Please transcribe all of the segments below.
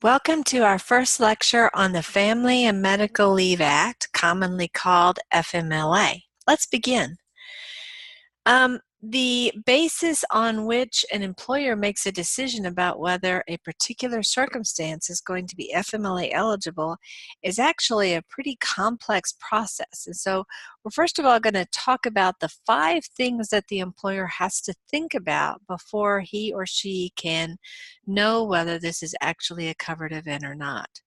Welcome to our first lecture on the Family and Medical Leave Act, commonly called FMLA. Let's begin. The basis on which an employer makes a decision about whether a particular circumstance is going to be FMLA eligible is actually a pretty complex process. And so we're first of all going to talk about the 5 things that the employer has to think about before he or she can know whether this is actually a covered event or not.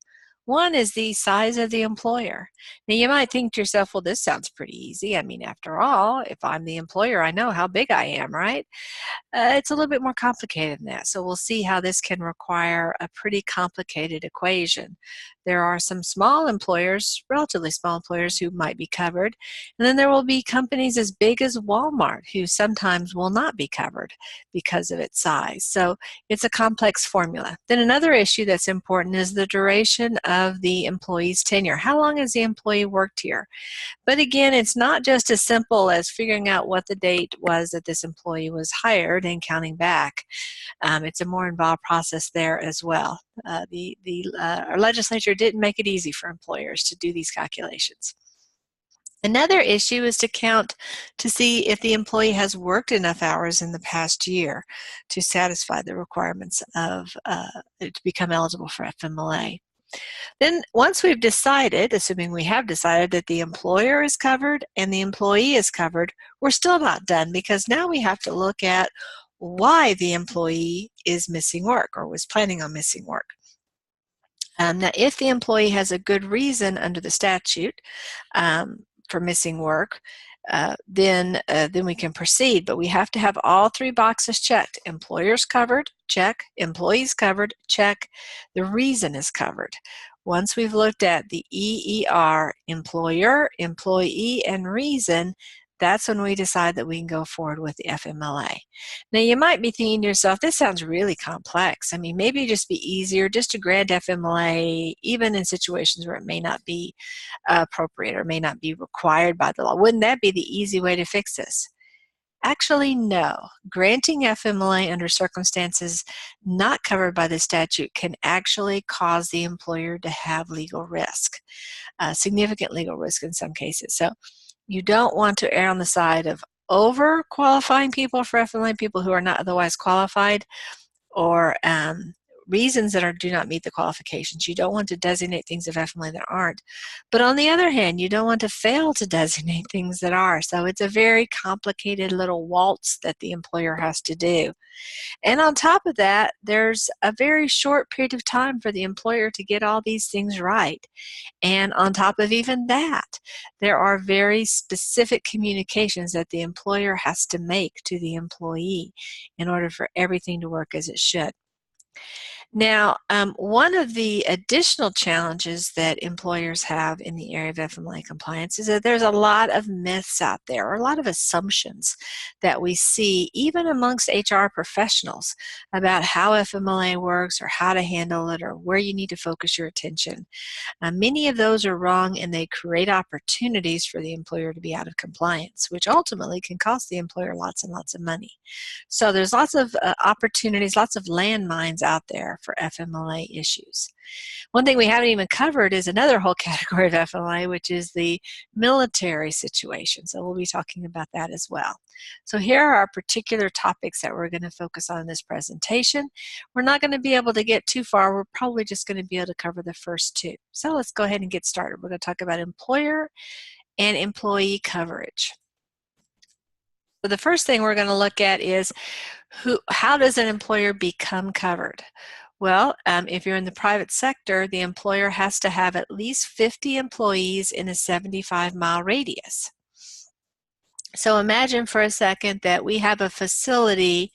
One is the size of the employer. Now you might think to yourself, well, this sounds pretty easy. I mean, after all, if I'm the employer, I know how big I am, right? It's a little bit more complicated than that. So we'll see how this can require a pretty complicated equation. There are some small employers, relatively small employers, who might be covered. And then there will be companies as big as Walmart who sometimes will not be covered because of its size. So it's a complex formula. Then another issue that's important is the duration of the employee's tenure. How long has the employee worked here? But again, it's not just as simple as figuring out what the date was that this employee was hired and counting back. It's a more involved process there as well. Our legislature didn't make it easy for employers to do these calculations. Another issue is to count to see if the employee has worked enough hours in the past year to satisfy the requirements of to become eligible for FMLA. Then once we've decided, assuming we have decided that the employer is covered and the employee is covered, we're still not done, because now we have to look at why the employee is missing work or was planning on missing work. Now, if the employee has a good reason under the statute for missing work, then we can proceed. But we have to have all 3 boxes checked. Employers covered, check. Employees covered, check. The reason is covered. Once we've looked at the EER, employer, employee, and reason, that's when we decide that we can go forward with the FMLA. Now you might be thinking to yourself, this sounds really complex. I mean, maybe it'd just be easier just to grant FMLA even in situations where it may not be appropriate or may not be required by the law. Wouldn't that be the easy way to fix this? Actually, no. Granting FMLA under circumstances not covered by the statute can actually cause the employer to have legal risk, significant legal risk in some cases. So you don't want to err on the side of over-qualifying people for FMLA, people who are not otherwise qualified, or reasons that do not meet the qualifications. You don't want to designate things of FMLA that aren't. But on the other hand, you don't want to fail to designate things that are. So it's a very complicated little waltz that the employer has to do. And on top of that, there's a very short period of time for the employer to get all these things right. And on top of even that, there are very specific communications that the employer has to make to the employee in order for everything to work as it should. Now, one of the additional challenges that employers have in the area of FMLA compliance is that there's a lot of myths out there, or a lot of assumptions that we see even amongst HR professionals about how FMLA works or how to handle it or where you need to focus your attention. Many of those are wrong, and they create opportunities for the employer to be out of compliance, which ultimately can cost the employer lots and lots of money. So there's lots of opportunities, lots of landmines out there for FMLA issues. One thing we haven't even covered is another whole category of FMLA, which is the military situation. So we'll be talking about that as well. So here are our particular topics that we're going to focus on in this presentation. We're not going to be able to get too far. We're probably just going to be able to cover the first 2. So let's go ahead and get started. We're going to talk about employer and employee coverage. So the first thing we're going to look at is how does an employer become covered? Well, if you're in the private sector, the employer has to have at least 50 employees in a 75-mile radius. So imagine for a second that we have a facility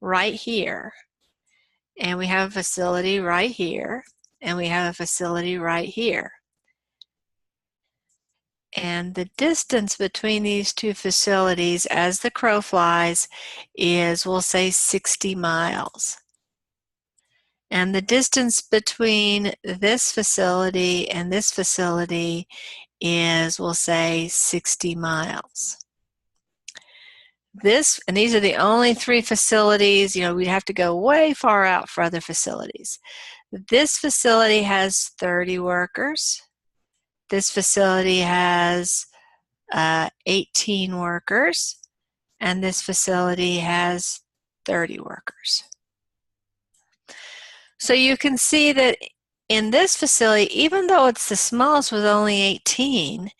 right here, and we have a facility right here, and we have a facility right here. And the distance between these 2 facilities, as the crow flies, is, we'll say, 60 miles. And the distance between this facility and this facility is, we'll say, 60 miles. And these are the only 3 facilities. You know, we'd have to go way far out for other facilities. This facility has 30 workers. This facility has 18 workers. And this facility has 30 workers. So you can see that in this facility, even though it's the smallest with only 18,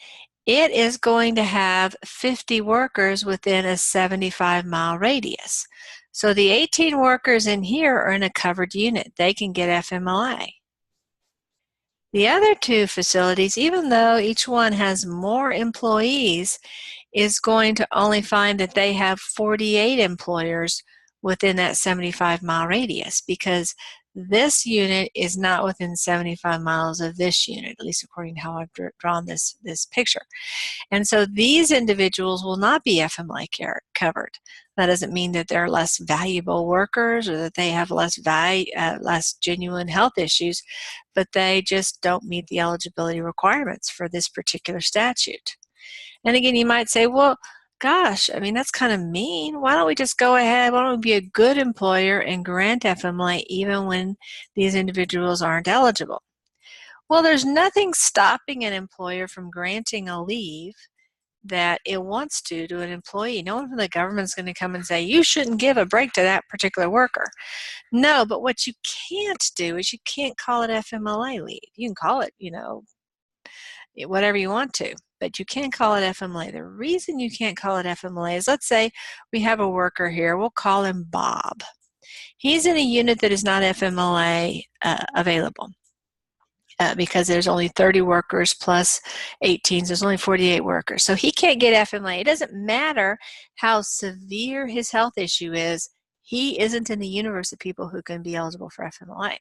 it is going to have 50 workers within a 75-mile radius. So the 18 workers in here are in a covered unit. They can get FMLA. The other two facilities, even though each one has more employees, is going to only find that they have 48 employers within that 75-mile radius, because this unit is not within 75 miles of this unit, at least according to how I've drawn this picture. And so these individuals will not be FMLA covered. That doesn't mean that they're less valuable workers or that they have less genuine health issues, but they just don't meet the eligibility requirements for this particular statute. And again, you might say, well, gosh, I mean, that's kind of mean. Why don't we just go ahead? Why don't we be a good employer and grant FMLA even when these individuals aren't eligible? Well, there's nothing stopping an employer from granting a leave that it wants to an employee. No one from the government's going to come and say, you shouldn't give a break to that particular worker. No, but what you can't do is you can't call it FMLA leave. You can call it, whatever you want to, but you can't call it FMLA. The reason you can't call it FMLA is, let's say we have a worker here. We'll call him Bob. He's in a unit that is not FMLA available. Because there's only 30 workers plus 18, so there's only 48 workers. So he can't get FMLA. It doesn't matter how severe his health issue is. He isn't in the universe of people who can be eligible for FMLA.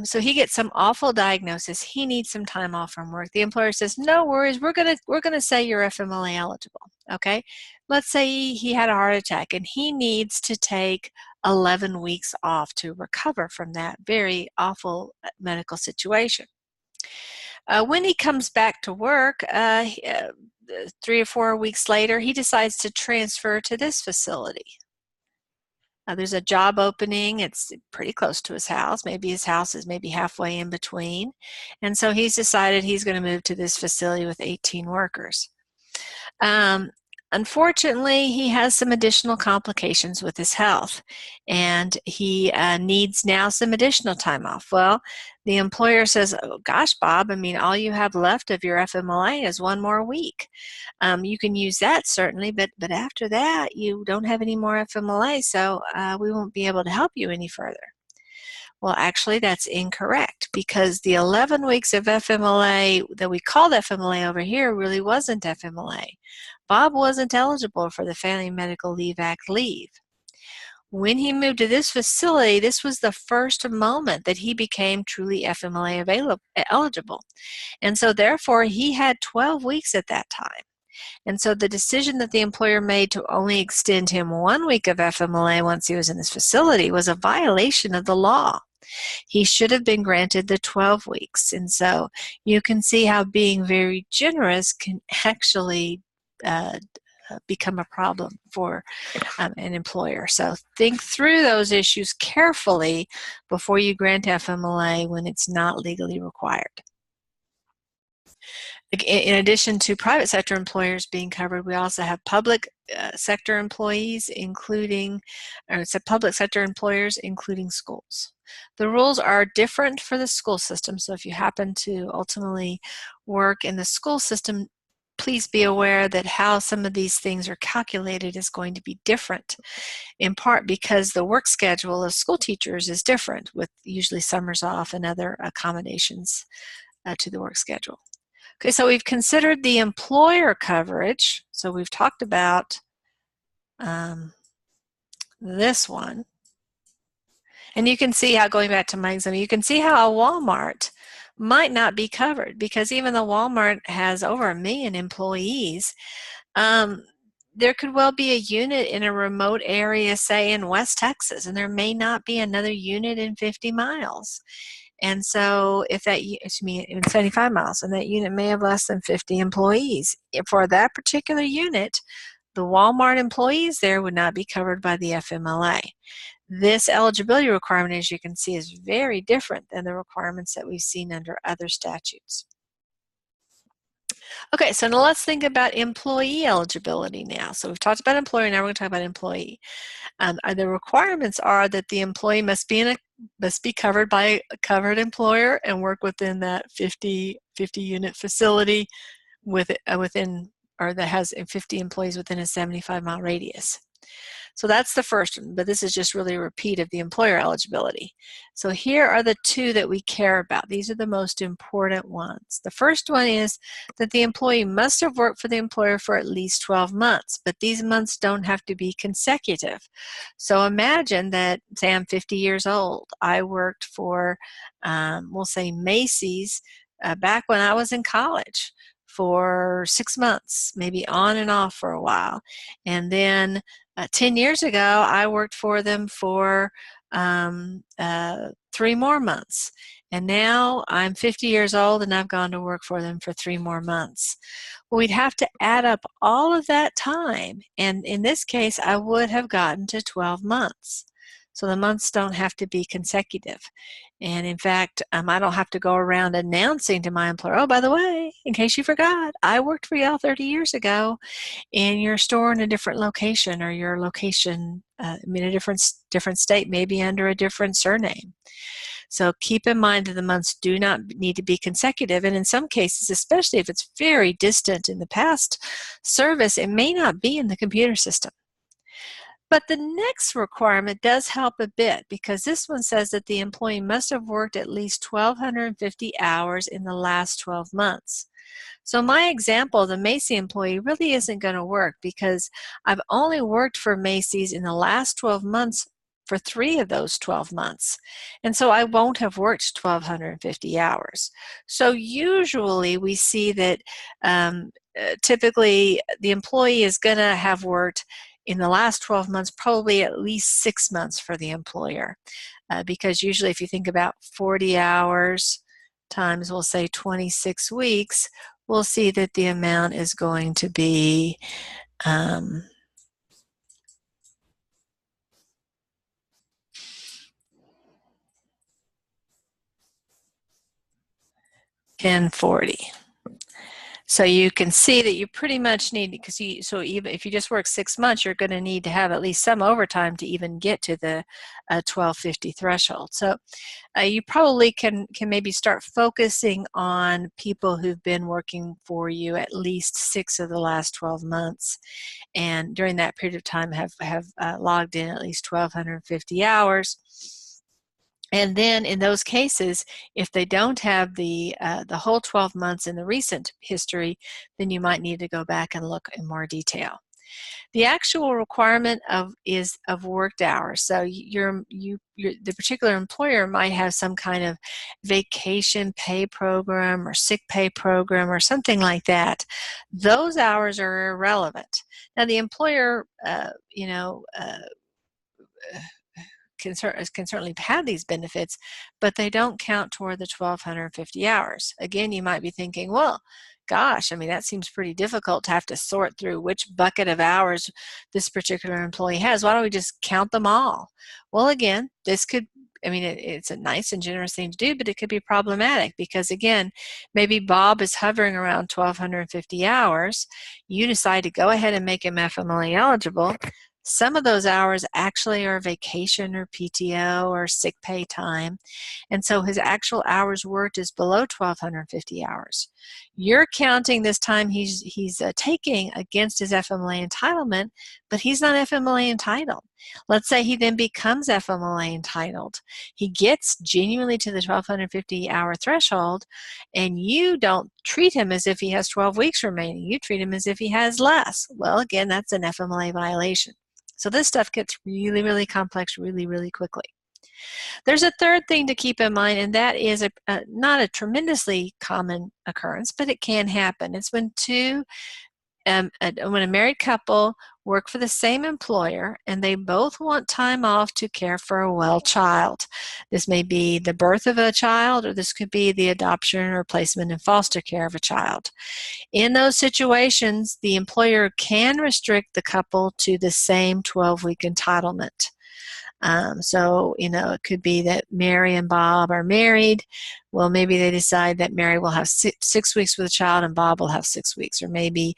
So he gets some awful diagnosis. He needs some time off from work. The employer says, no worries, we're gonna say you're FMLA eligible. Okay, let's say he had a heart attack and he needs to take 11 weeks off to recover from that very awful medical situation. When he comes back to work, 3 or 4 weeks later, he decides to transfer to this facility. There's a job opening. It's pretty close to his house. Maybe his house is maybe halfway in between. And so he's decided he's going to move to this facility with 18 workers. Unfortunately, he has some additional complications with his health, and he needs now some additional time off. Well, the employer says, oh, gosh, Bob, I mean, all you have left of your FMLA is 1 more week. You can use that, certainly, but after that, you don't have any more FMLA, so we won't be able to help you any further. Well, actually, that's incorrect, because the 11 weeks of FMLA that we called FMLA over here really wasn't FMLA. Bob wasn't eligible for the Family Medical Leave Act leave. When he moved to this facility, this was the first moment that he became truly FMLA eligible. And so therefore, he had 12 weeks at that time. And so the decision that the employer made to only extend him 1 week of FMLA once he was in this facility was a violation of the law. He should have been granted the 12 weeks. And so you can see how being very generous can actually become a problem for an employer. So think through those issues carefully before you grant FMLA when it's not legally required. In addition to private sector employers being covered, we also have public sector employees, public sector employers, including schools. The rules are different for the school system, so if you happen to ultimately work in the school system, please be aware that how some of these things are calculated is going to be different, in part because the work schedule of school teachers is different, with usually summers off and other accommodations to the work schedule. Okay, so we've considered the employer coverage. So we've talked about this one. And you can see how, going back to my example, you can see how a Walmart might not be covered, because even though Walmart has over 1 million employees, there could well be a unit in a remote area, say in West Texas, and there may not be another unit in 50 miles. And so if that, in 75 miles, and that unit may have less than 50 employees. For that particular unit, the Walmart employees there would not be covered by the FMLA. This eligibility requirement, as you can see, is very different than the requirements that we've seen under other statutes. Okay, so now let's think about employee eligibility now. So we've talked about employer, now we're going to talk about employee. The requirements are that the employee must be covered by a covered employer and work within that 50 unit facility within, or that has 50 employees within a 75-mile radius. So that's the first one, but this is just really a repeat of the employer eligibility. So here are the two that we care about. These are the most important ones. The first one is that the employee must have worked for the employer for at least 12 months, but these months don't have to be consecutive. So imagine that, say I'm 50 years old. I worked for, we'll say Macy's, back when I was in college for 6 months, maybe on and off for a while. And then 10 years ago, I worked for them for 3 more months. And now I'm 50 years old and I've gone to work for them for 3 more months. Well, we'd have to add up all of that time. And in this case, I would have gotten to 12 months. So the months don't have to be consecutive. And in fact, I don't have to go around announcing to my employer, oh, by the way, in case you forgot, I worked for y'all 30 years ago in your store in a different location, or your location in a different state, maybe under a different surname. So keep in mind that the months do not need to be consecutive. And in some cases, especially if it's very distant in the past service, it may not be in the computer system. But the next requirement does help a bit, because this one says that the employee must have worked at least 1,250 hours in the last 12 months. So my example, the Macy's employee, really isn't going to work because I've only worked for Macy's in the last 12 months for 3 of those 12 months. And so I won't have worked 1,250 hours. So usually we see that typically the employee is going to have worked in the last 12 months, probably at least 6 months for the employer. Because usually if you think about 40 hours times, we'll say 26 weeks, we'll see that the amount is going to be 1040. So you can see that you pretty much need, because so even if you just work 6 months, you're going to need to have at least some overtime to even get to the 1250 threshold. So you probably can maybe start focusing on people who've been working for you at least 6 of the last 12 months, and during that period of time have logged in at least 1,250 hours. And then in those cases, if they don't have the whole 12 months in the recent history, then you might need to go back and look in more detail. The actual requirement is of worked hours. So the particular employer might have some kind of vacation pay program or sick pay program or something like that. Those hours are irrelevant. Now the employer, can certainly have these benefits, but they don't count toward the 1,250 hours. Again, you might be thinking, well, gosh, I mean, that seems pretty difficult to have to sort through which bucket of hours this particular employee has. Why don't we just count them all? Well, again, this could, I mean, it's a nice and generous thing to do, but it could be problematic because, again, maybe Bob is hovering around 1,250 hours. You decide to go ahead and make him FMLA eligible. Some of those hours actually are vacation or PTO or sick pay time, and so his actual hours worked is below 1,250 hours. You're counting this time he's taking against his FMLA entitlement, but he's not FMLA entitled. Let's say he then becomes FMLA entitled. He gets genuinely to the 1,250 hour threshold, and you don't treat him as if he has 12 weeks remaining. You treat him as if he has less. Well, again, that's an FMLA violation. So this stuff gets really, really complex really, really quickly. There's a third thing to keep in mind, and that is not a tremendously common occurrence, but it can happen. It's when when a married couple work for the same employer and they both want time off to care for a well child. This may be the birth of a child, or this could be the adoption or placement in foster care of a child. In those situations, the employer can restrict the couple to the same 12-week entitlement. So, it could be that Mary and Bob are married. Well, maybe they decide that Mary will have 6 weeks with a child and Bob will have 6 weeks, or maybe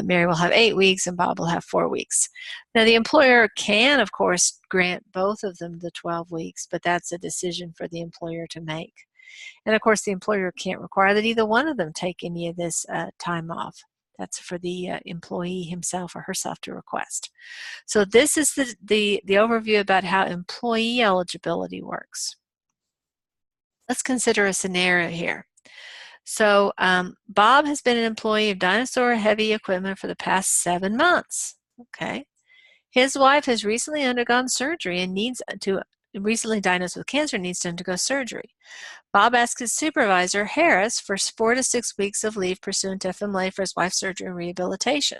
Mary will have 8 weeks and Bob will have 4 weeks. Now, the employer can, of course, grant both of them the 12 weeks, but that's a decision for the employer to make. And of course, the employer can't require that either one of them take any of this time off. That's for the employee himself or herself to request. So this is the overview about how employee eligibility works. Let's consider a scenario here. So Bob has been an employee of Dinosaur Heavy Equipment for the past 7 months. Okay. His wife has recently undergone surgery and recently diagnosed with cancer, needs to undergo surgery. Bob asked his supervisor, Harris, for 4 to 6 weeks of leave pursuant to FMLA for his wife's surgery and rehabilitation.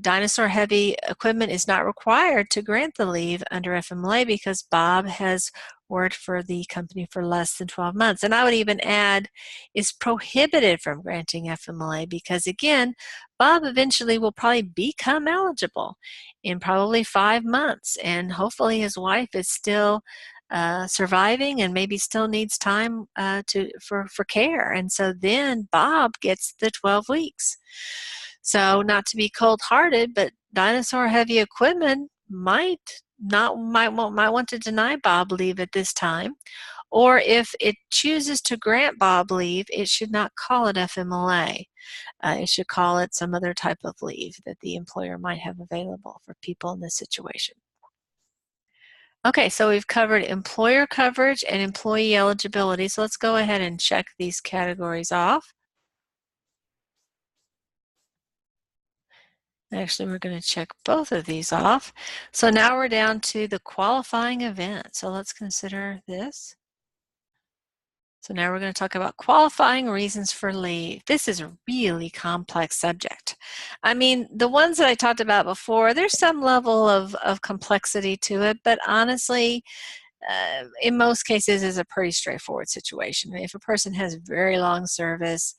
Dinosaur Heavy Equipment is not required to grant the leave under FMLA because Bob has worked for the company for less than 12 months. And I would even add, is prohibited from granting FMLA because, again, Bob eventually will probably become eligible in probably 5 months. And hopefully his wife is still surviving and maybe still needs time for care. And so then Bob gets the 12 weeks. So not to be cold-hearted, but Dinosaur Heavy Equipment might want to deny Bob leave at this time, or if it chooses to grant Bob leave, it should not call it FMLA. It should call it some other type of leave that the employer might have available for people in this situation. Okay, so we've covered employer coverage and employee eligibility. So let's go ahead and check these categories off. Actually, we're going to check both of these off. So now we're down to the qualifying event. So let's consider this. So now we're going to talk about qualifying reasons for leave. This is a really complex subject. I mean, the ones that I talked about before, there's some level of complexity to it, but honestly, in most cases is a pretty straightforward situation. If a person has very long service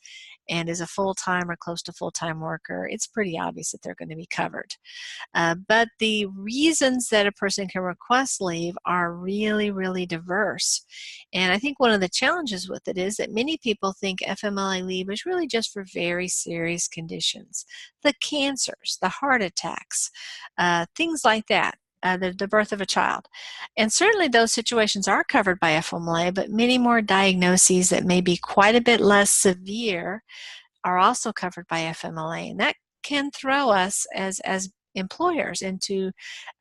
and is a full-time or close to full-time worker, it's pretty obvious that they're going to be covered. But the reasons that a person can request leave are really, really diverse. And I think one of the challenges with it is that many people think FMLA leave is really just for very serious conditions. The cancers, the heart attacks, things like that. The birth of a child. And certainly those situations are covered by FMLA, but many more diagnoses that may be quite a bit less severe are also covered by FMLA. And that can throw us as employers into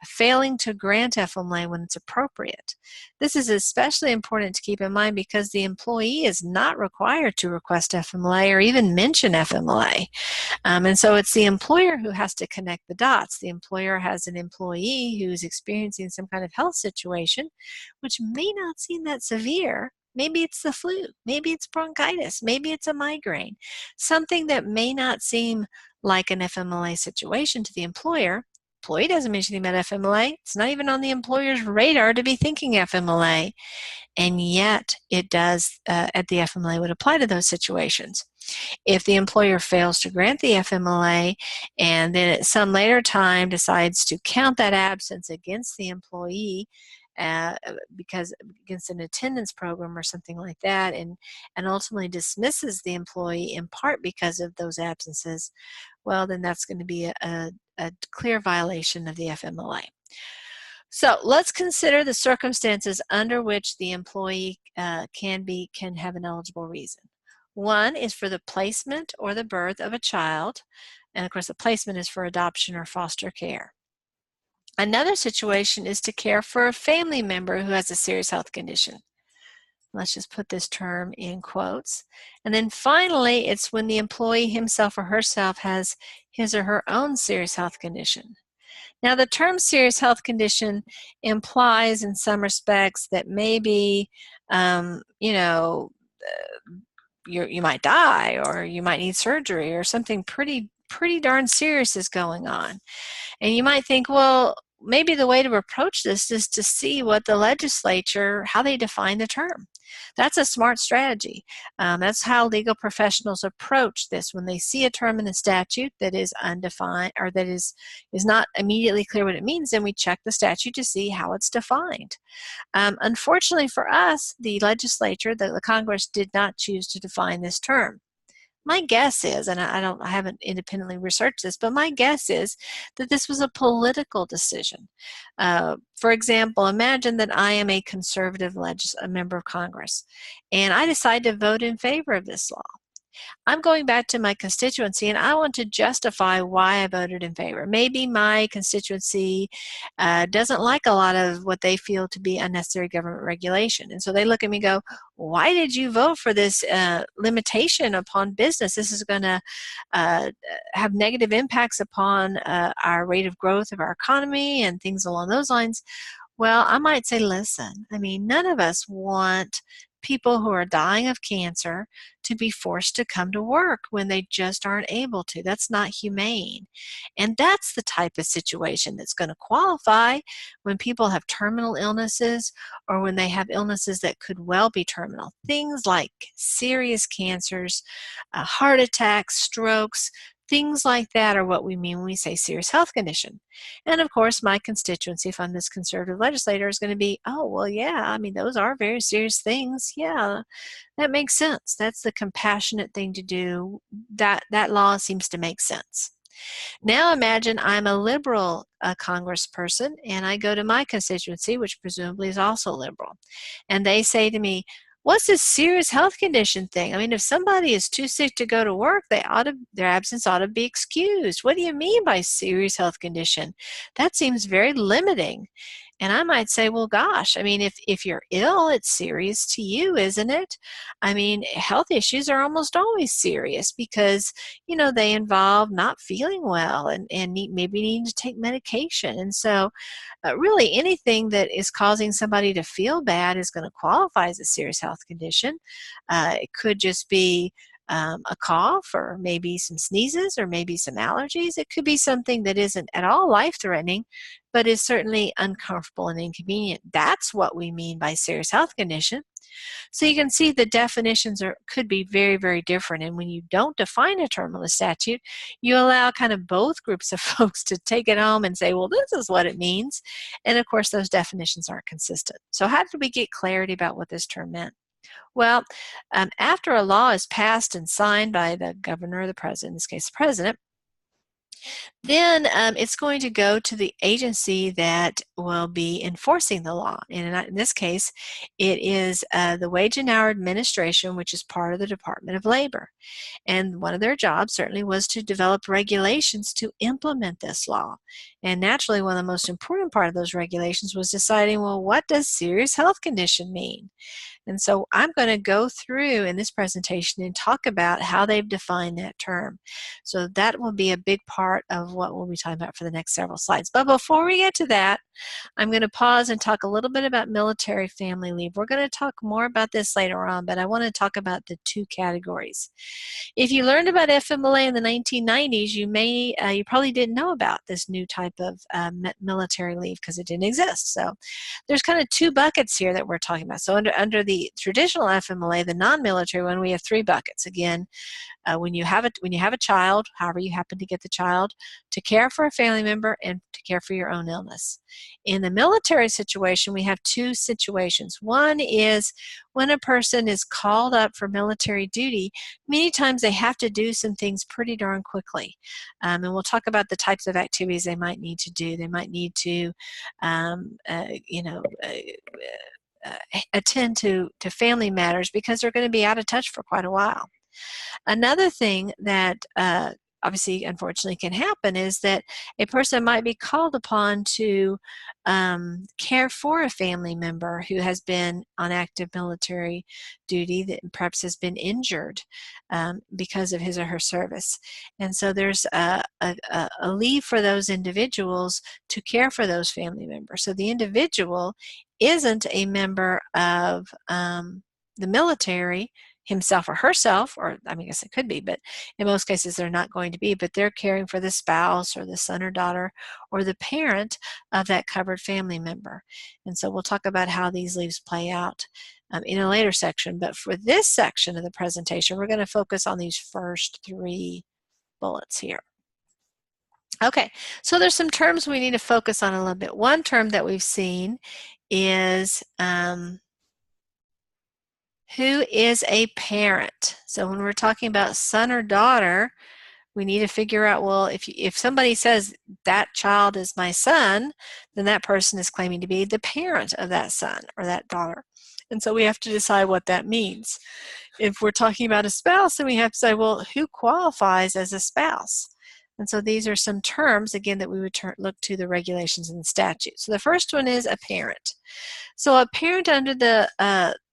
failing to grant FMLA when it's appropriate. This is especially important to keep in mind because the employee is not required to request FMLA or even mention FMLA. And so it's the employer who has to connect the dots. The employer has an employee who's experiencing some kind of health situation, which may not seem that severe. Maybe it's the flu, maybe it's bronchitis, maybe it's a migraine, something that may not seem like an FMLA situation to the employer. Employee doesn't mention anything about FMLA. It's not even on the employer's radar to be thinking FMLA, and yet it does, at the FMLA would apply to those situations. If the employer fails to grant the FMLA and then at some later time decides to count that absence against the employee because against an attendance program or something like that, and ultimately dismisses the employee in part because of those absences, well, then that's going to be a clear violation of the FMLA. So let's consider the circumstances under which the employee can have an eligible reason. One is for the placement or the birth of a child, and of course the placement is for adoption or foster care. Another situation is to care for a family member who has a serious health condition. Let's just put this term in quotes. And then finally, it's when the employee himself or herself has his or her own serious health condition. Now, the term serious health condition implies in some respects that maybe, you might die or you might need surgery or something pretty darn serious is going on. And you might think, well, maybe the way to approach this is to see what the legislature, how they define the term. That's a smart strategy. That's how legal professionals approach this. When they see a term in the statute that is undefined or that is not immediately clear what it means, then we check the statute to see how it's defined. Unfortunately for us, the legislature, the Congress, did not choose to define this term. My guess is, and I haven't independently researched this, but my guess is that this was a political decision. For example, imagine that I am a conservative a member of Congress, and I decide to vote in favor of this law. I'm going back to my constituency and I want to justify why I voted in favor. Maybe my constituency doesn't like a lot of what they feel to be unnecessary government regulation. And so they look at me and go, why did you vote for this limitation upon business? This is going to have negative impacts upon our rate of growth of our economy and things along those lines. Well, I might say, listen, I mean, none of us want people who are dying of cancer to be forced to come to work when they just aren't able to. That's not humane. And that's the type of situation that's going to qualify when people have terminal illnesses or when they have illnesses that could well be terminal. Things like serious cancers, heart attacks, strokes, things like that are what we mean when we say serious health condition. And of course, my constituency, if I'm this conservative legislator, is going to be, oh, well, yeah, I mean, those are very serious things. Yeah, that makes sense. That's the compassionate thing to do. That law seems to make sense. Now imagine I'm a liberal congressperson and I go to my constituency, which presumably is also liberal, and they say to me, what's this serious health condition thing? I mean, if somebody is too sick to go to work, their absence ought to be excused. What do you mean by serious health condition? That seems very limiting. And I might say, well, gosh, I mean, if you're ill, it's serious to you, isn't it? I mean, health issues are almost always serious because, you know, they involve not feeling well and maybe needing to take medication. And so really anything that is causing somebody to feel bad is going to qualify as a serious health condition. It could just be a cough or maybe some sneezes or maybe some allergies. It could be something that isn't at all life-threatening, but is certainly uncomfortable and inconvenient. That's what we mean by serious health condition. So you can see the definitions could be very, very different. And when you don't define a term in the statute, you allow kind of both groups of folks to take it home and say, well, this is what it means. And of course, those definitions aren't consistent. So how did we get clarity about what this term meant? Well, after a law is passed and signed by the governor or the president, in this case, the president, then it's going to go to the agency that will be enforcing the law. And in this case, it is the Wage and Hour Administration, which is part of the Department of Labor. And one of their jobs certainly was to develop regulations to implement this law. And naturally, one of the most important part of those regulations was deciding, well, what does serious health condition mean? And so I'm going to go through in this presentation and talk about how they've defined that term. So that will be a big part of what we'll be talking about for the next several slides. But before we get to that, I'm going to pause and talk a little bit about military family leave. We're going to talk more about this later on, but I want to talk about the two categories. If you learned about FMLA in the 1990s, you probably didn't know about this new type of military leave because it didn't exist. So there's kind of two buckets here that we're talking about. So under the traditional FMLA, the non-military one, we have three buckets. Again, when you have a child, however you happen to get the child, to care for a family member and to care for your own illness. In the military situation, we have two situations. One is when a person is called up for military duty, many times they have to do some things pretty darn quickly. And we'll talk about the types of activities they might need to do. They might need to, attend to family matters because they're going to be out of touch for quite a while. Another thing that obviously, unfortunately, can happen is that a person might be called upon to care for a family member who has been on active military duty that perhaps has been injured because of his or her service. And so there's a leave for those individuals to care for those family members. So the individual isn't a member of the military, himself or herself, or I mean, I guess it could be, but in most cases they're not going to be, but they're caring for the spouse or the son or daughter or the parent of that covered family member. And so we'll talk about how these leaves play out in a later section, but for this section of the presentation, we're going to focus on these first 3 bullets here. Okay, so there's some terms we need to focus on a little bit. One term that we've seen is who is a parent. So when we're talking about son or daughter, we need to figure out, well, if somebody says that child is my son, then that person is claiming to be the parent of that son or that daughter. And so we have to decide what that means. If we're talking about a spouse, then we have to say, well, who qualifies as a spouse? And so these are some terms, again, that we would look to the regulations and the statute. So the first one is a parent. So a parent under the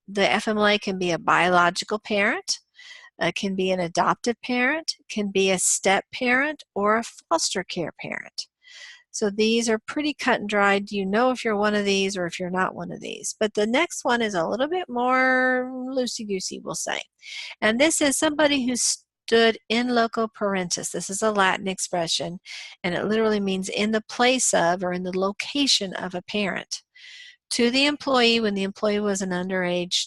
FMLA can be a biological parent, can be an adoptive parent, can be a step parent, or a foster care parent. So these are pretty cut and dried. You know if you're one of these or if you're not one of these. But the next one is a little bit more loosey-goosey, we'll say. And this is somebody who stood in loco parentis. This is a Latin expression, and it literally means in the place of or in the location of a parent to the employee when the employee was an underage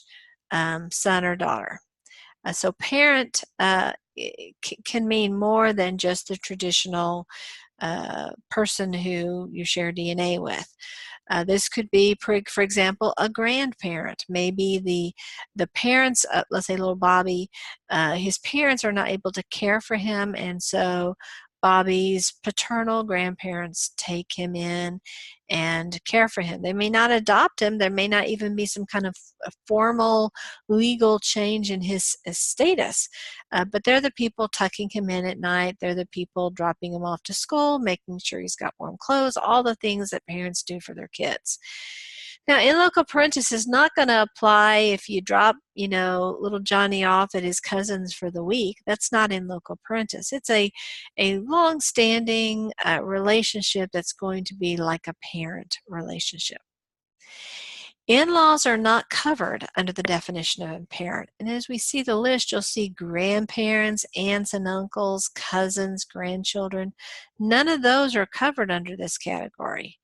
son or daughter. So parent can mean more than just the traditional person who you share DNA with. This could be, for example, a grandparent. Maybe the parents, let's say little Bobby, his parents are not able to care for him, and so Bobby's paternal grandparents take him in and care for him. They may not adopt him. There may not even be some kind of a formal legal change in his status, but they're the people tucking him in at night. They're the people dropping him off to school, making sure he's got warm clothes, all the things that parents do for their kids. Now, in loco parentis is not going to apply if you drop, little Johnny off at his cousin's for the week. That's not in loco parentis. It's a long-standing relationship that's going to be like a parent relationship. In-laws are not covered under the definition of a parent. And as we see the list, you'll see grandparents, aunts and uncles, cousins, grandchildren. None of those are covered under this category.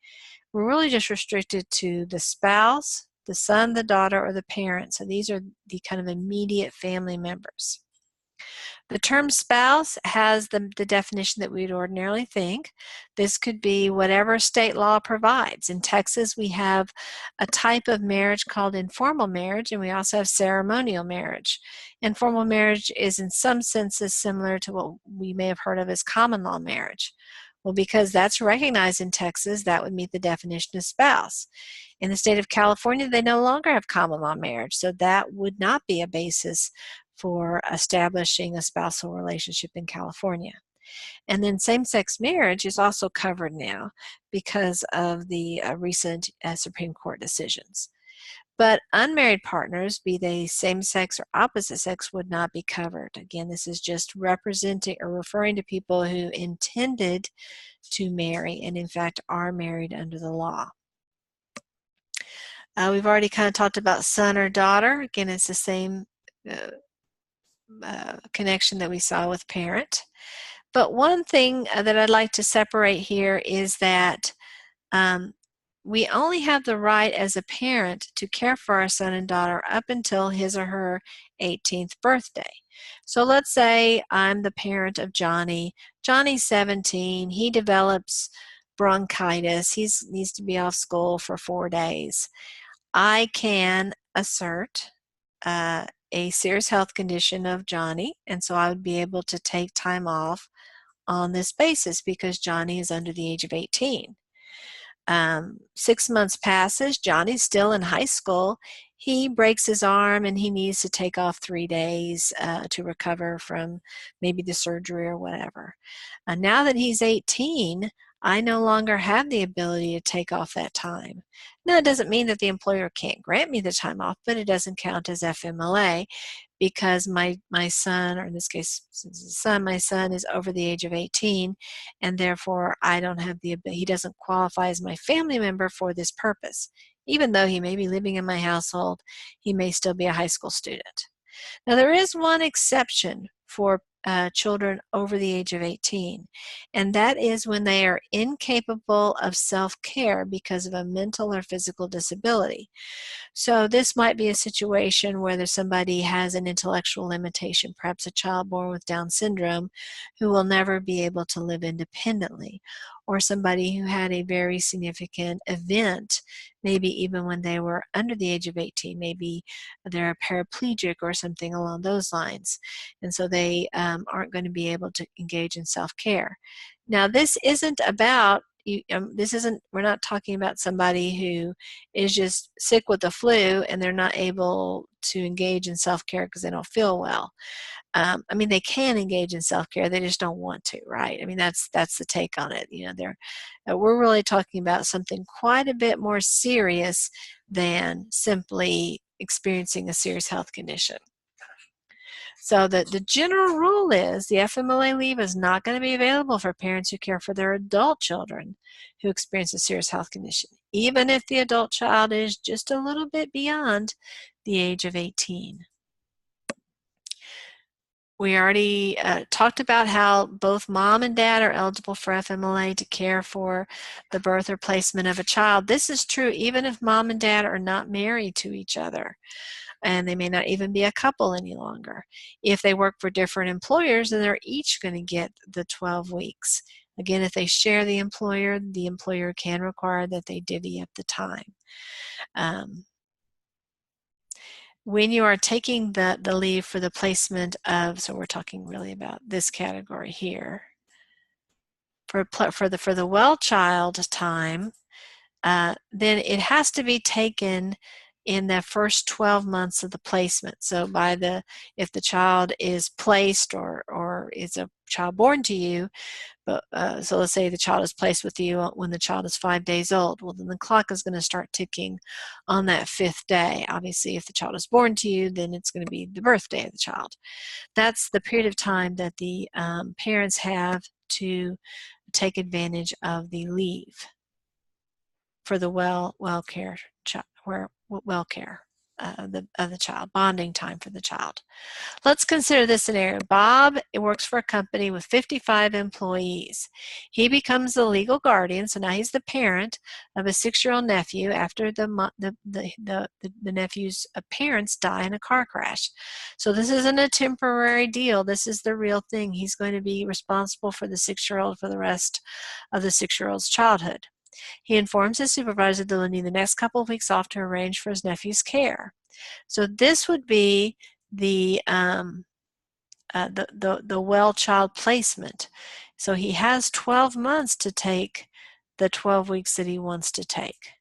We're really just restricted to the spouse, the son, the daughter, or the parent. So these are the kind of immediate family members. The term spouse has the definition that we'd ordinarily think. This could be whatever state law provides. In Texas, we have a type of marriage called informal marriage, and we also have ceremonial marriage. Informal marriage is in some senses similar to what we may have heard of as common law marriage. Well, because that's recognized in Texas, that would meet the definition of spouse. In the state of California, they no longer have common law marriage, so that would not be a basis for establishing a spousal relationship in California. And then same-sex marriage is also covered now because of the recent Supreme Court decisions. But unmarried partners, be they same-sex or opposite sex, would not be covered. Again, this is just representing or referring to people who intended to marry and in fact are married under the law. We've already kind of talked about son or daughter. Again, it's the same connection that we saw with parent. But one thing that I'd like to separate here is that we only have the right as a parent to care for our son and daughter up until his or her 18th birthday. So let's say I'm the parent of Johnny. Johnny's 17. He develops bronchitis. He needs to be off school for 4 days. I can assert a serious health condition of Johnny, and so I would be able to take time off on this basis because Johnny is under the age of 18. 6 months passes, Johnny's still in high school. He breaks his arm and he needs to take off 3 days to recover from maybe the surgery or whatever. Now that he's 18, I no longer have the ability to take off that time. Now, it doesn't mean that the employer can't grant me the time off, but it doesn't count as FMLA because my son, or in this case, since it's a son, my son is over the age of 18, and therefore I don't have the ability, he doesn't qualify as my family member for this purpose. Even though he may be living in my household, he may still be a high school student. Now, there is one exception for children over the age of 18, and that is when they are incapable of self-care because of a mental or physical disability. So this might be a situation where there's somebody has an intellectual limitation, perhaps a child born with Down syndrome who will never be able to live independently, or somebody who had a very significant event, maybe even when they were under the age of 18, maybe they're a paraplegic or something along those lines, and so they aren't going to be able to engage in self-care. Now, this isn't about we're not talking about somebody who is just sick with the flu and they're not able to engage in self-care because they don't feel well. I mean, they can engage in self-care, they just don't want to, right? I mean, that's the take on it. We're really talking about something quite a bit more serious than simply experiencing a serious health condition. So the general rule is the FMLA leave is not going to be available for parents who care for their adult children who experience a serious health condition, even if the adult child is just a little bit beyond the age of 18. We already talked about how both mom and dad are eligible for FMLA to care for the birth or placement of a child. This is true even if mom and dad are not married to each other, and they may not even be a couple any longer. If they work for different employers, then they're each going to get the 12 weeks. Again, if they share the employer can require that they divvy up the time. When you are taking the leave for the placement of, so we're talking really about this category here, for the well child time, then it has to be taken in the first 12 months of the placement. So if the child is placed or is a child born to you, but so let's say the child is placed with you when the child is 5 days old. Well, then the clock is going to start ticking on that 5th day. Obviously, if the child is born to you, then it's going to be the birthday of the child. That's the period of time that the parents have to take advantage of the leave for the well care of the child, bonding time for the child. Let's consider this scenario. Bob works for a company with 55 employees. He becomes the legal guardian, so now he's the parent of a 6-year-old nephew after the nephew's parents die in a car crash. So this isn't a temporary deal. This is the real thing. He's going to be responsible for the 6-year-old for the rest of the 6-year-old's childhood. He informs his supervisor that he'll need the next couple of weeks off to arrange for his nephew's care. So this would be the well child placement. So he has 12 months to take the 12 weeks that he wants to take.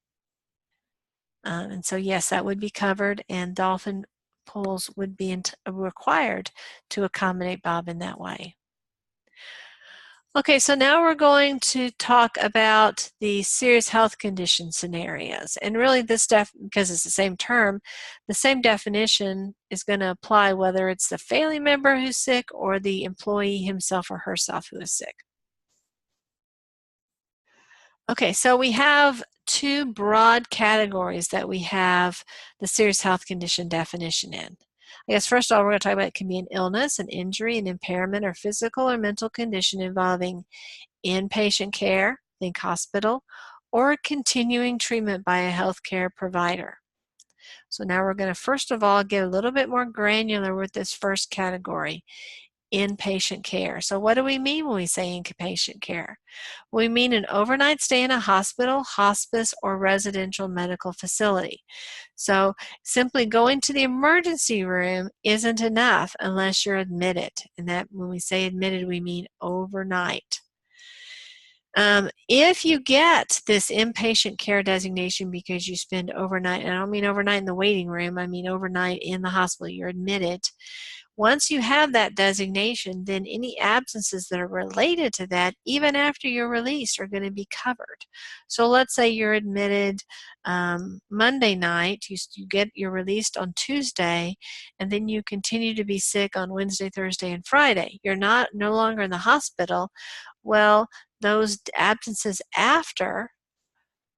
And so yes, that would be covered, and dolphin pools would be required to accommodate Bob in that way. Okay, so now we're going to talk about the serious health condition scenarios. And really because it's the same term, the same definition is going to apply whether it's the family member who's sick or the employee himself or herself who is sick. Okay, so we have two broad categories that we have the serious health condition definition in. I guess first of all, we're going to talk about it can be an illness, an injury, an impairment, or physical or mental condition involving inpatient care, think hospital, or continuing treatment by a healthcare provider. So now we're going to first of all get a little bit more granular with this first category, inpatient care. So what do we mean when we say inpatient care? We mean an overnight stay in a hospital, hospice, or residential medical facility. So simply going to the emergency room isn't enough unless you're admitted. And that when we say admitted, we mean overnight. If you get this inpatient care designation because you spend overnight, and I don't mean overnight in the waiting room, I mean overnight in the hospital, you're admitted. Once you have that designation, then any absences that are related to that, even after you're released, are going to be covered. So let's say you're admitted Monday night, you're released on Tuesday, and then you continue to be sick on Wednesday, Thursday, and Friday. You're no longer in the hospital. Well, those absences after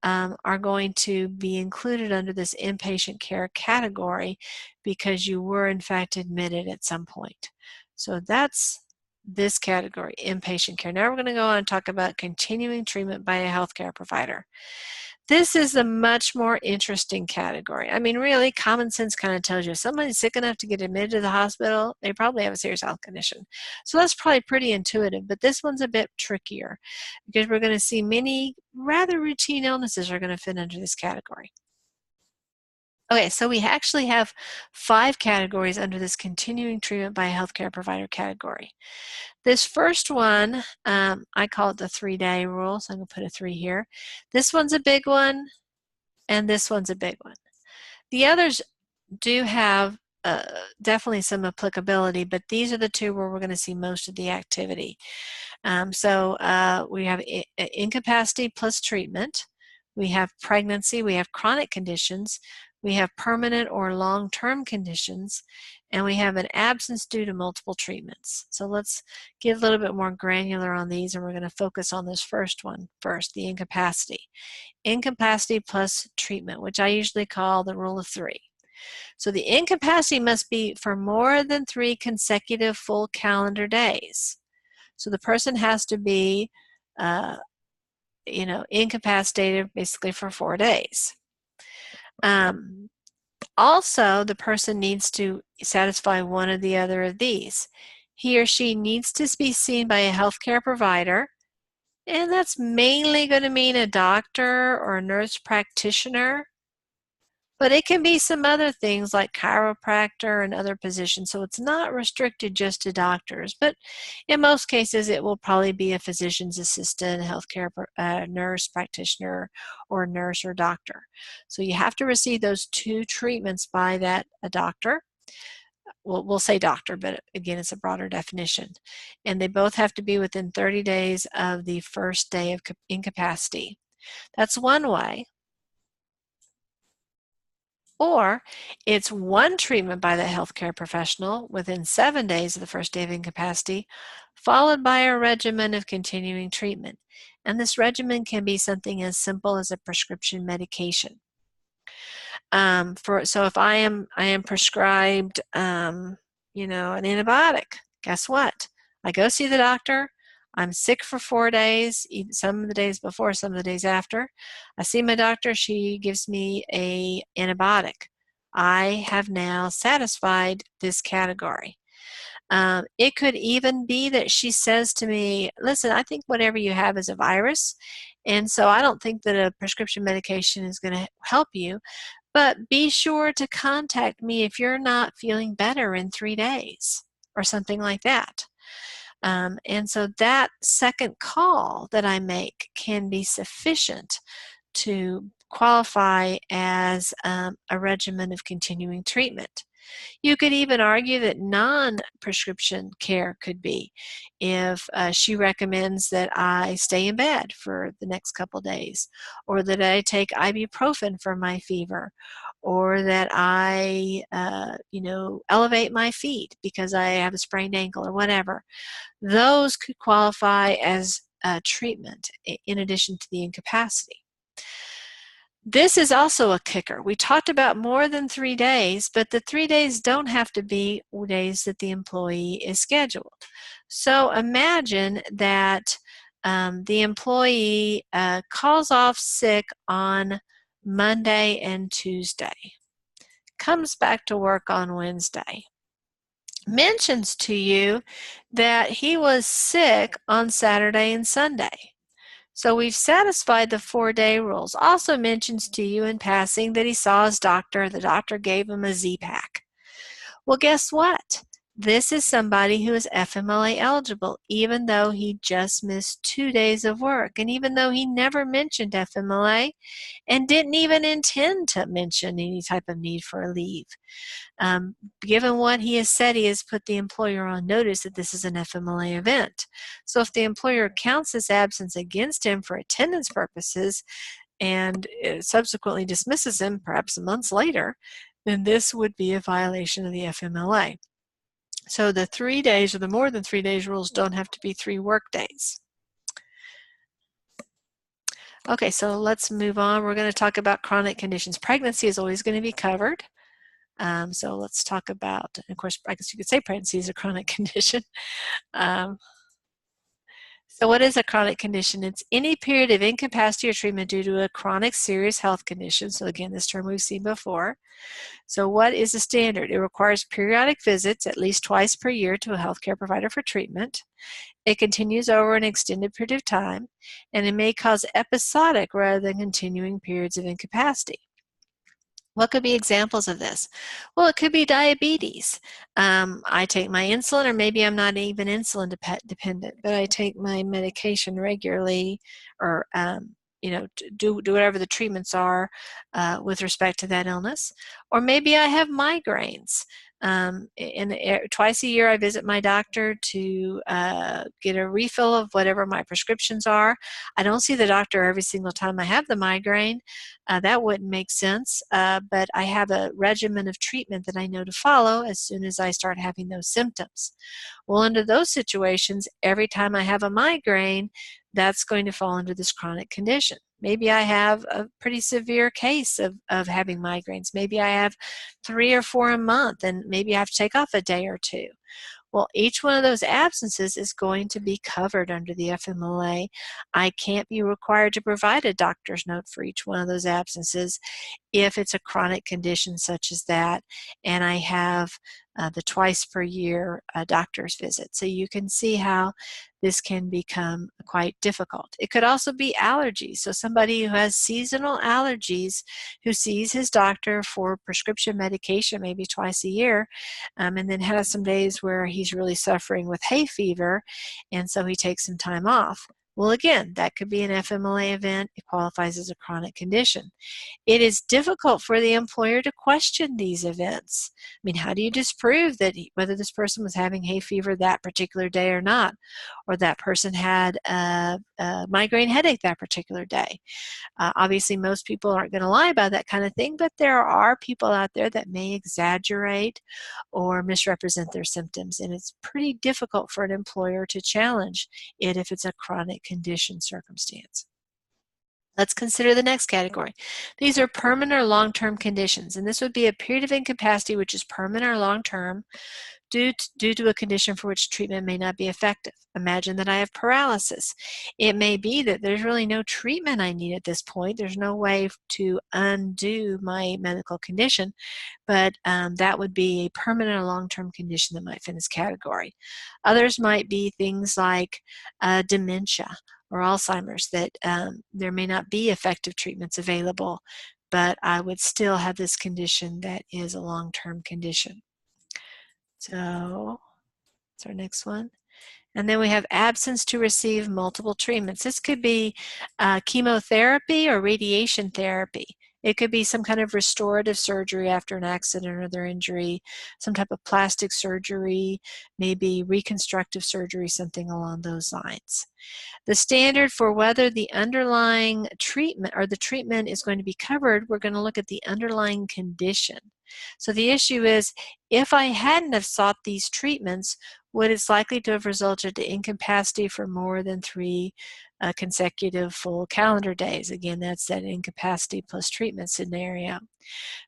are going to be included under this inpatient care category because you were in fact admitted at some point. So that's this category, inpatient care. Now we're going to go on and talk about continuing treatment by a healthcare provider. This is a much more interesting category. I mean, really, common sense kind of tells you if somebody's sick enough to get admitted to the hospital, they probably have a serious health condition. So that's probably pretty intuitive, but this one's a bit trickier because we're going to see many rather routine illnesses are going to fit under this category. Okay, so we actually have 5 categories under this continuing treatment by a healthcare provider category. This first one, I call it the 3-day rule, so I'm going to put a 3 here. This one's a big one, and this one's a big one. The others do have definitely some applicability, but these are the 2 where we're going to see most of the activity. We have incapacity plus treatment, we have pregnancy, we have chronic conditions, we have permanent or long-term conditions, and we have an absence due to multiple treatments. So let's get a little bit more granular on these, and we're going to focus on this first one first, the incapacity. Incapacity plus treatment, which I usually call the rule of 3. So the incapacity must be for more than 3 consecutive full calendar days. So the person has to be, incapacitated basically for 4 days. Also, the person needs to satisfy one or the other of these. He or she needs to be seen by a healthcare provider, and that's mainly going to mean a doctor or a nurse practitioner. But it can be some other things like chiropractor and other positions, so it's not restricted just to doctors. But in most cases, it will probably be a physician's assistant, healthcare nurse practitioner, or nurse or doctor. So you have to receive those 2 treatments by a doctor. We'll say doctor, but again, it's a broader definition. And they both have to be within 30 days of the first day of incapacity. That's one way. Or it's one treatment by the healthcare professional within 7 days of the first day of incapacity, followed by a regimen of continuing treatment. And this regimen can be something as simple as a prescription medication. So if I am prescribed, an antibiotic, guess what? I go see the doctor. I'm sick for 4 days, some of the days before, some of the days after. I see my doctor, she gives me an antibiotic. I have now satisfied this category. It could even be that she says to me, listen, I think whatever you have is a virus, and so I don't think that a prescription medication is going to help you, but be sure to contact me if you're not feeling better in 3 days or something like that. And so that second call that I make can be sufficient to qualify as a regimen of continuing treatment. You could even argue that non-prescription care could be if she recommends that I stay in bed for the next couple days, or that I take ibuprofen for my fever, or that I, elevate my feet because I have a sprained ankle or whatever. Those could qualify as treatment in addition to the incapacity. This is also a kicker. We talked about more than 3 days, but the 3 days don't have to be days that the employee is scheduled. So imagine that the employee calls off sick on Monday and Tuesday, comes back to work on Wednesday, mentions to you that he was sick on Saturday and Sunday. So we've satisfied the 4-day rules. Also mentions to you in passing that he saw his doctor. The doctor gave him a Z-Pack. Well, guess what? This is somebody who is FMLA eligible, even though he just missed 2 days of work, and even though he never mentioned FMLA and didn't even intend to mention any type of need for a leave. Given what he has said, he has put the employer on notice that this is an FMLA event. So if the employer counts this absence against him for attendance purposes and subsequently dismisses him perhaps months later, then this would be a violation of the FMLA. So the 3 days or the more than 3 days rules don't have to be 3 work days. Okay, so let's move on. We're going to talk about chronic conditions. Pregnancy is always going to be covered. So let's talk about, of course, I guess you could say pregnancy is a chronic condition. Um, so what is a chronic condition? It's any period of incapacity or treatment due to a chronic serious health condition. So again, this term we've seen before. So what is the standard? It requires periodic visits at least twice per year to a healthcare provider for treatment. It continues over an extended period of time, and it may cause episodic rather than continuing periods of incapacity. What could be examples of this? Well, it could be diabetes. I take my insulin, or maybe I'm not even insulin dependent, but I take my medication regularly, or do whatever the treatments are with respect to that illness. Or maybe I have migraines. Twice a year I visit my doctor to get a refill of whatever my prescriptions are. I don't see the doctor every single time I have the migraine. That wouldn't make sense, but I have a regimen of treatment that I know to follow as soon as I start having those symptoms. Well, under those situations, every time I have a migraine, that's going to fall under this chronic condition. Maybe I have a pretty severe case of having migraines. Maybe I have 3 or 4 a month, and maybe I have to take off a day or two. Well, each one of those absences is going to be covered under the FMLA. I can't be required to provide a doctor's note for each one of those absences if it's a chronic condition such as that, and I have the twice per year doctor's visit. So you can see how this can become quite difficult. It could also be allergies. So somebody who has seasonal allergies who sees his doctor for prescription medication maybe twice a year, and then has some days where he's really suffering with hay fever, and so he takes some time off. Well, again, that could be an FMLA event. It qualifies as a chronic condition. It is difficult for the employer to question these events. I mean, how do you disprove that whether this person was having hay fever that particular day or not, or that person had a migraine headache that particular day? Obviously, most people aren't going to lie about that kind of thing, but there are people out there that may exaggerate or misrepresent their symptoms, and it's pretty difficult for an employer to challenge it if it's a chronic condition circumstance. Let's consider the next category. These are permanent or long-term conditions, and this would be a period of incapacity which is permanent or long-term due to a condition for which treatment may not be effective. Imagine that I have paralysis. It may be that there's really no treatment I need at this point. There's no way to undo my medical condition, but that would be a permanent or long-term condition that might fit in this category. Others might be things like dementia or Alzheimer's, that there may not be effective treatments available, but I would still have this condition that is a long-term condition. So that's our next one. And then we have absence to receive multiple treatments. This could be chemotherapy or radiation therapy. It could be some kind of restorative surgery after an accident or other injury, some type of plastic surgery, maybe reconstructive surgery, something along those lines. The standard for whether the underlying treatment or the treatment is going to be covered, we're going to look at the underlying condition. So the issue is, if I hadn't have sought these treatments, would it's likely to have resulted in incapacity for more than 3 consecutive full calendar days? Again, that's that incapacity plus treatment scenario.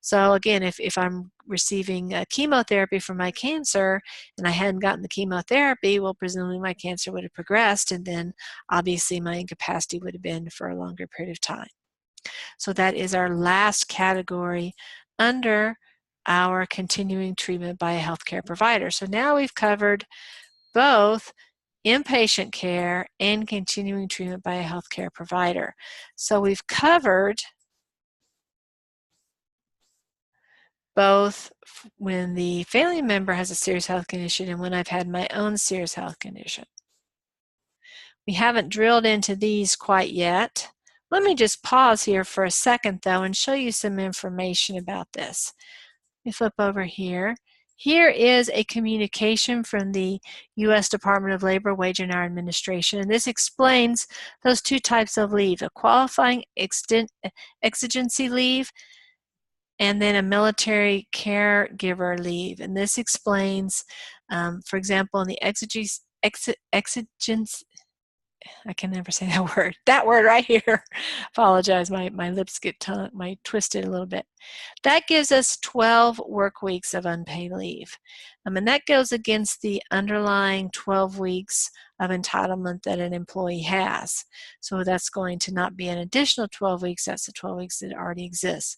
So again, if I'm receiving chemotherapy for my cancer and I hadn't gotten the chemotherapy, well, presumably my cancer would have progressed, and then obviously my incapacity would have been for a longer period of time. So that is our last category under our continuing treatment by a healthcare provider. So now we've covered both inpatient care and continuing treatment by a healthcare provider. So we've covered both when the family member has a serious health condition and when I've had my own serious health condition. We haven't drilled into these quite yet. Let me just pause here for a second though and show you some information about this. Let me flip over here. Here is a communication from the U.S. Department of Labor, Wage and Hour Administration, and this explains those 2 types of leave: a qualifying exigency leave and then a military caregiver leave. And this explains, for example, in the exigency I can never say that word. That word right here. Apologize, my lips get twisted a little bit. That gives us 12 work weeks of unpaid leave. And that goes against the underlying 12 weeks of entitlement that an employee has. So that's going to not be an additional 12 weeks, that's the 12 weeks that already exists.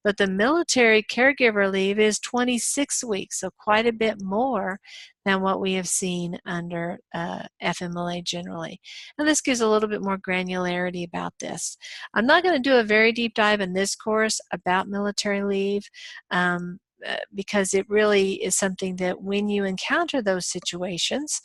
But the military caregiver leave is 26 weeks, so quite a bit more than what we have seen under FMLA generally. And this gives a little bit more granularity about this. I'm not going to do a very deep dive in this course about military leave because it really is something that when you encounter those situations,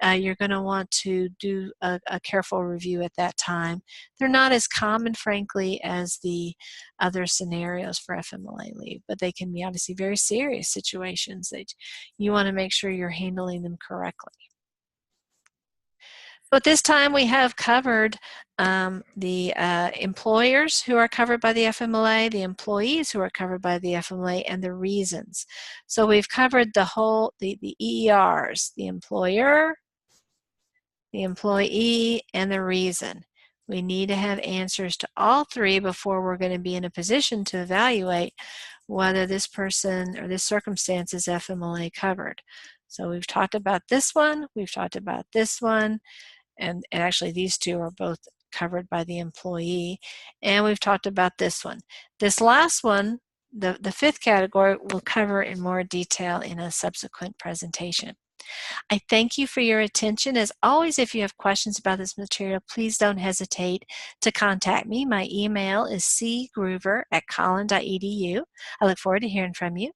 you're going to want to do a careful review at that time. They're not as common, frankly, as the other scenarios for FMLA leave, but they can be obviously very serious situations that you want to make sure you're handling them correctly. So at this time, we have covered the employers who are covered by the FMLA, the employees who are covered by the FMLA, and the reasons. So we've covered the whole, the EERs, the employer, the employee, and the reason. We need to have answers to all three before we're going to be in a position to evaluate whether this person or this circumstance is FMLA covered. So we've talked about this one, we've talked about this one, and actually these two are both covered by the employee, and we've talked about this one. This last one, the fifth category, we'll cover in more detail in a subsequent presentation. I thank you for your attention. As always, if you have questions about this material, please don't hesitate to contact me. My email is cgroover@collin.edu. I look forward to hearing from you.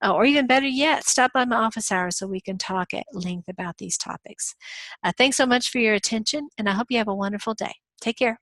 Or even better yet, stop by my office hours so we can talk at length about these topics. Thanks so much for your attention, and I hope you have a wonderful day. Take care.